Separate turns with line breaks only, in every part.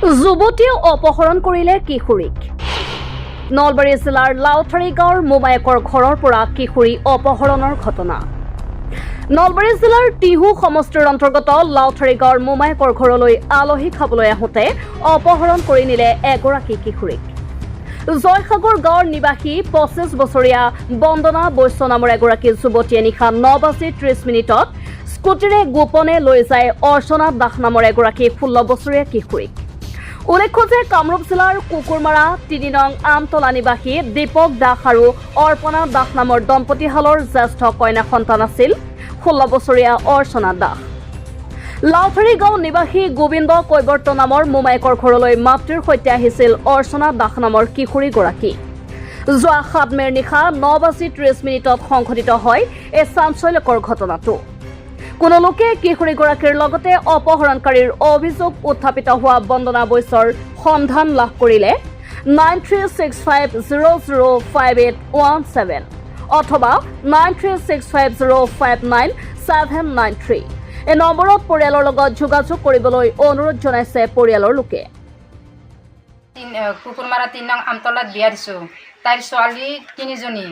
যুৱতীয়ে অপহৰণ কৰিলে কিশোৰীক। নলবাৰী জিলাৰ লাউথাৰী গাঁৱৰ মোমায়েকৰ ঘৰৰ পৰা কিশোৰী অপহৰণৰ ঘটনা। নলবাৰী জিলাৰ টিহু সমষ্টিৰ অন্তৰ্গত লাউথাৰী গাঁৱৰ মোমায়েকৰ ঘৰলৈ আলহী খাবলৈ আহোঁতে অপহৰণ কৰি নিলে এগৰাকী কিশোৰীক। জয়সাগৰ গাঁৱৰ নিবাসী 25 বছৰীয়া বন্দনা বৈশ্য নামৰ এগৰাকী যুৱতীয়ে নিশা 9:30 স্কুটিৰে গোপনে লৈ যায় অৰ্চনা দাস নামৰ এগৰাকী 16 বছৰীয়া কিশোৰীক। উল্লেখ্য যে কামৰূপ জিলাৰ কুকুৰমাৰা 3 নং আমতলা নিবাসী দীপক দাস আৰু অৰ্পণা দাস নামৰ দম্পতীহালৰ জ্যেষ্ঠ কন্যা সন্তান আছিল 16 বছৰীয়া অৰ্চনা দাস। লাউথাৰী গাঁও নিবাসী গোবিন্দ কৈবৰ্ত নামৰ মোমায়েকৰ ঘৰলৈ মাতৃৰ সৈতে আহিছিল অৰ্চনা দাস নামৰ কিশোৰীগৰাকী। যোৱা 7 মেৰ নিশা 9:30 সংঘটিত হয় এই চাঞ্চল্যকৰ ঘটনাটো। কোনো লোকে কিশোৰীগৰাকীৰ লগতে অপহৰণকাৰীৰ অভিযোগ উত্থাপিত হোৱা বন্দনা বৈশ্যৰ সন্ধান লাভ কৰিলে 9365005817 অথবা 9365059793 এই নম্বৰত পৰিয়ালৰ লগত যোগাযোগ কৰিবলৈ অনুৰোধ জনাইছে পৰিয়ালৰ লোকে।
কুকুৰমাৰা 3 নং আমতলাত বিয়া দিছোঁ। তাইৰ ছোৱালী 3জনী,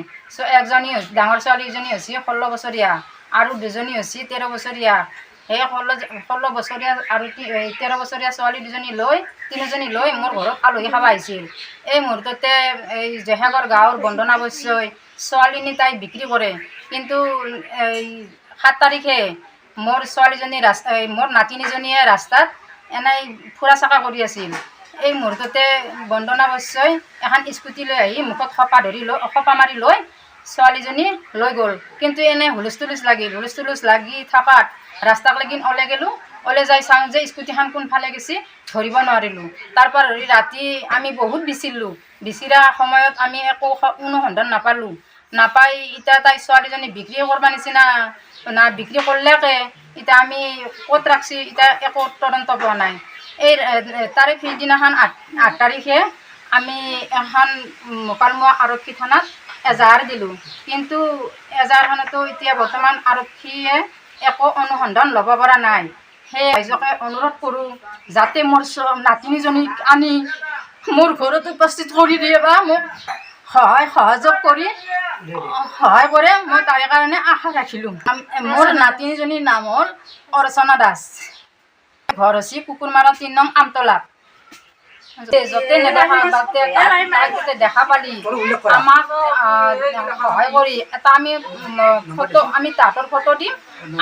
একজনী ডাঙৰ ছোৱালী এজনী হৈছে 16 বছৰীয়া আৰু দুজনী হৈছে 13 বছৰীয়া। সেই 16 বছৰীয়া আৰু 13 বছৰীয়া ছোৱালী তিনিজনী লৈ মোৰ ঘৰত আলহী খাব আহিছিল। এই মুহূৰ্ততে এই জয়সাগৰ গাঁৱৰ বন্দনা বৈশ্যই ছোৱালীজনী তাই বিক্ৰী কৰে, কিন্তু 7 তাৰিখে মোৰ ছোৱালীজনী মোৰ নাতিনীজনীয়ে ৰাস্তাত এনেই ফুৰা চাকা কৰি আছিল। এই মুহূৰ্ততে বন্দনা বৈশ্যই এখন স্কুটি লৈ আহি মুখত খপা মাৰি লৈ ছোৱালীজনী লৈ গ'ল। কিন্তু এনে হুলস্থুলুচ লাগি থকাত ৰাস্তাক লাগি ওলাই যাই চাওঁ যে স্কুটিখন কোনফালে গেছি ধৰিব নোৱাৰিলোঁ। তাৰপৰা ৰাতি আমি বহুত বিচিৰা সময়ত আমি একো অনুসন্ধান নাপাই এতিয়া তাই ছোৱালীজনী বিক্ৰী কৰিব নিচিনা না বিক্ৰী কৰিলেকে এতিয়া আমি ক'ত ৰাখছি এতিয়া একো তদন্ত পোৱা নাই। এই তাৰে পিছদিনাখন 8 তাৰিখে আমি এখন মোকালমোৱা আৰক্ষী থানাত এজাহাৰ দিলোঁ, কিন্তু এজাহাৰখনতো এতিয়া বৰ্তমান আৰক্ষীয়ে একো অনুসন্ধান ল'ব পৰা নাই। সেয়ে ৰাইজকে অনুৰোধ কৰোঁ যাতে মোৰ নাতিনীজনীক আনি মোৰ ঘৰত উপস্থিত কৰি দিয়ে বা মোক সহযোগ কৰি সহায় কৰে, মই তাৰে কাৰণে আশা ৰাখিলোঁ। মোৰ নাতিনীজনীৰ নাম হ'ল অৰ্চনা দাস। ঘৰ হৈছে কুকুৰমাৰা 3 নং আমতলাত। য'তে নেদেখা দেখা পালি আমাক সহায় কৰি এটা আমি তাহাঁতৰ ফটো দিম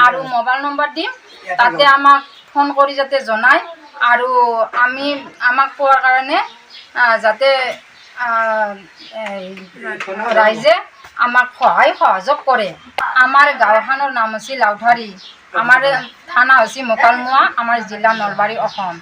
আৰু মোবাইল নম্বৰ দিম, তাতে আমাক ফোন কৰি যাতে জনায় আৰু আমাক কোৱাৰ কাৰণে যাতে ৰাইজে আমাক সহযোগ কৰে। আমাৰ গাঁওখনৰ নাম হৈছে লাউথাৰী, আমাৰ থানা হৈছে মোকালমোৱা, আমাৰ জিলা নলবাৰী, অসম।